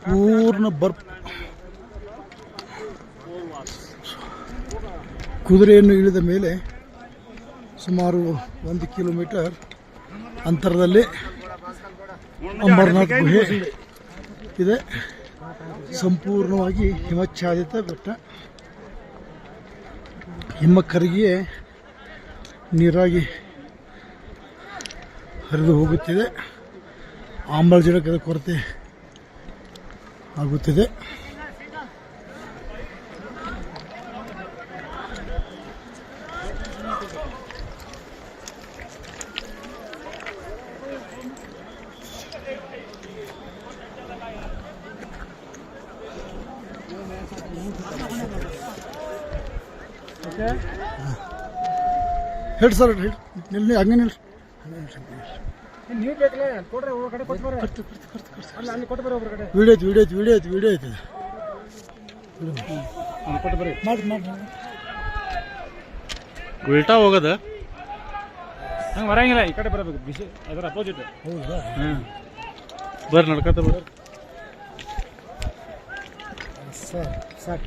ಪೂರ್ಣ ಬರ್ಫ್. ಕುದುರೆಯನ್ನು ಇಳಿದ ಮೇಲೆ ಸುಮಾರು 1 ಕಿಲೋಮೀಟರ್ ಅಂತರದಲ್ಲಿ ಅಮರನಾಥ್ ಗುಹೆ ಇದೆ. ಸಂಪೂರ್ಣವಾಗಿ ಹಿಮಚ್ಛಾದಿತ ಬೆಟ್ಟ. ಹಿಮ ಕರಗಿಯೇ ನೀರಾಗಿ ಹರಿದು ಹೋಗುತ್ತಿದೆ. ಆಮ್ಲಜನಕದ ಕೊರತೆ ಆಗುತ್ತಿದೆ. ಹೇಳಿ ಸರ್, ಹೇಳಿ ನಿಲ್ಲಿ ಹಂಗೆ ನಿಲ್ರಿ. ವಿಡಿಯೋ ಐತೆ. ಉಲ್ಟಾ ಹೋಗೋದ ಹಂಗೆ ಬರಂಗಿಲ್ಲ, ಈ ಕಡೆ ಬರಬೇಕು, ಬಿಸಿ ಅದರ ಅಪೋಸಿಟ್. ಹೌದಾ? ಬರ್ರಿ ನಡ್ಕೊತ ಬರ್ರಿ ಸರ್ ಸಾಕು.